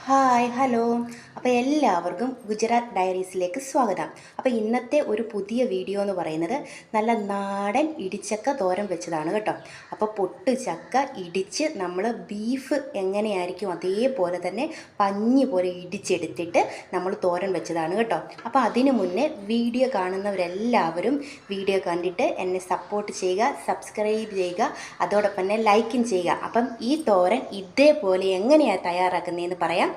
Hi hello. അപ്പോൾ എല്ലാവർക്കും ഗുജറാത്ത് ഡയറീസിലേക്ക് സ്വാഗതം. അപ്പോൾ ഇന്നത്തെ ഒരു പുതിയ വീഡിയോ എന്ന് പറയുന്നത് നല്ല നാടൻ ഇടിച്ചക്ക തോരൻ വെച്ചതാണ് കേട്ടോ. അപ്പോൾ പൊട്ട് ചക്ക ഇടിച്ച് നമ്മൾ ബീഫ് എങ്ങനെയായിരിക്കും അതേപോലെ തന്നെ പഞ്ഞി പോലെ ഇടിച്ചെടുത്തിട്ട് നമ്മൾ തോരൻ വെച്ചതാണ് കേട്ടോ. അപ്പോൾ അതിനു മുന്നേ വീഡിയോ കാണുന്നവരെല്ലാവരും വീഡിയോ കണ്ടിട്ട് എന്നെ സപ്പോർട്ട് ചെയ്യുക, സബ്സ്ക്രൈബ് ചെയ്യുക, അതോടൊപ്പം തന്നെ ലൈക്കും ചെയ്യുക. അപ്പം ഈ തോരൻ ഇതേപോലെ എങ്ങനെയാണ് തയ്യാറാക്കുന്നതെന്ന് പറയാം.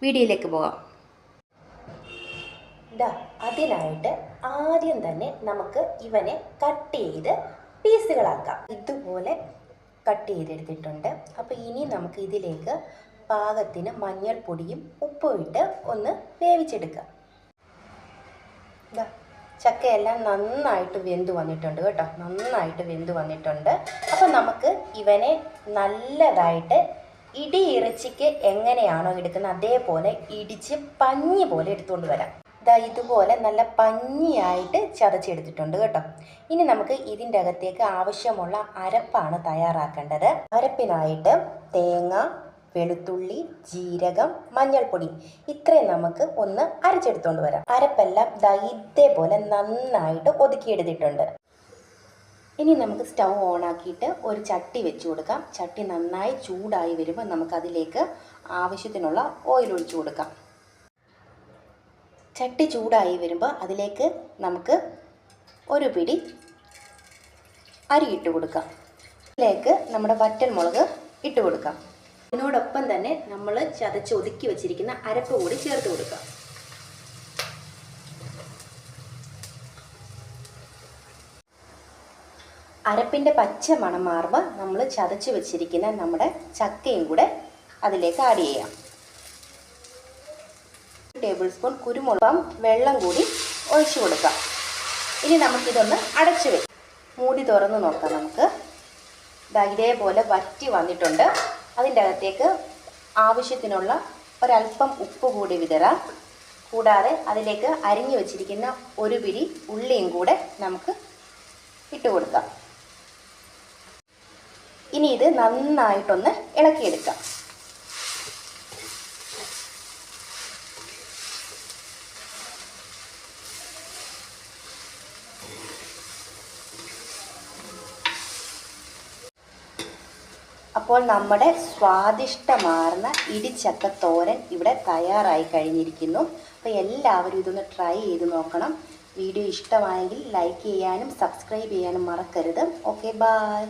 വീഡിയോയിലേക്ക് പോകാം. അതിനായിട്ട് ആദ്യം തന്നെ നമുക്ക് ഇവനെ കട്ട് ചെയ്ത് പീസുകളാക്കാം. ഇതുപോലെ കട്ട് ചെയ്തെടുത്തിട്ടുണ്ട്. അപ്പോൾ ഇനി നമുക്ക് ഇതിലേക്ക് പാകത്തിന് മഞ്ഞൾപ്പൊടിയും ഉപ്പും ഇട്ട് ഒന്ന് വേവിച്ചെടുക്കാം. ചക്കയെല്ലാം നന്നായിട്ട് വെന്ത് വന്നിട്ടുണ്ട് കേട്ടോ, നന്നായിട്ട് വെന്ത് വന്നിട്ടുണ്ട്. അപ്പോൾ നമുക്ക് ഇവനെ നല്ലതായിട്ട് ഇറച്ചിക്ക് എങ്ങനെയാണോ എടുക്കുന്നത് അതേപോലെ ഇടിച്ച് പഞ്ഞി പോലെ എടുത്തുകൊണ്ട് വരാം. ഇതുപോലെ നല്ല പഞ്ഞിയായിട്ട് ചതച്ചെടുത്തിട്ടുണ്ട് കേട്ടോ. ഇനി നമുക്ക് ഇതിൻ്റെ അകത്തേക്ക് ആവശ്യമുള്ള അരപ്പാണ് തയ്യാറാക്കേണ്ടത്. അരപ്പിനായിട്ട് തേങ്ങ, വെളുത്തുള്ളി, ജീരകം, മഞ്ഞൾപ്പൊടി ഇത്രയും നമുക്ക് ഒന്ന് അരച്ചെടുത്തുകൊണ്ട് വരാം. അരപ്പെല്ലാം ഇതേപോലെ നന്നായിട്ട് ഒതുക്കിയെടുത്തിട്ടുണ്ട്. ഇനി നമുക്ക് സ്റ്റൗ ഓണാക്കിയിട്ട് ഒരു ചട്ടി വെച്ച് കൊടുക്കാം. ചട്ടി നന്നായി ചൂടായി വരുമ്പോൾ നമുക്കതിലേക്ക് ആവശ്യത്തിനുള്ള ഓയിൽ ഒഴിച്ചു കൊടുക്കാം. ചട്ടി ചൂടായി വരുമ്പോൾ അതിലേക്ക് നമുക്ക് ഒരു പിടി അരി ഇട്ട് കൊടുക്കാം. അതിലേക്ക് നമ്മുടെ വറ്റൽമുളക് ഇട്ട് കൊടുക്കാം. ഇതിനോടൊപ്പം തന്നെ നമ്മൾ ചതച്ച് ഒതുക്കി വെച്ചിരിക്കുന്ന അരപ്പ് കൂടി ചേർത്ത് കൊടുക്കാം. അരപ്പിൻ്റെ പച്ച മണം മാറുമ്പോൾ നമ്മൾ ചതച്ച് വെച്ചിരിക്കുന്ന നമ്മുടെ ചക്കയും കൂടെ അതിലേക്ക് ആഡ് ചെയ്യാം. 1 ടേബിൾ സ്പൂൺ കുരുമുളകും വെള്ളം കൂടി ഒഴിച്ചു കൊടുക്കാം. ഇനി നമുക്കിതൊന്ന് അടച്ചു വെക്കാം. മൂടി തുറന്ന് നോക്കാം. നമുക്ക് ഇതേപോലെ വറ്റി വന്നിട്ടുണ്ട്. അതിൻ്റെ അകത്തേക്ക് ആവശ്യത്തിനുള്ള ഒരല്പം ഉപ്പ് കൂടി വിതറാം. കൂടാതെ അതിലേക്ക് അരിഞ്ഞു വെച്ചിരിക്കുന്ന ഒരു പിടി ഉള്ളിയും കൂടെ നമുക്ക് ഇട്ട് കൊടുക്കാം. ഇനി ഇത് നന്നായിട്ടൊന്ന് ഇളക്കിയെടുക്കാം. അപ്പോൾ നമ്മുടെ സ്വാദിഷ്ടമാർന്ന ഇടിച്ചക്ക തോരൻ ഇവിടെ തയ്യാറായി കഴിഞ്ഞിരിക്കുന്നു. അപ്പോൾ എല്ലാവരും ഇതൊന്ന് ട്രൈ ചെയ്ത് നോക്കണം. വീഡിയോ ഇഷ്ടമായെങ്കിൽ ലൈക്ക് ചെയ്യാനും സബ്സ്ക്രൈബ് ചെയ്യാനും മറക്കരുത്. Okay, by.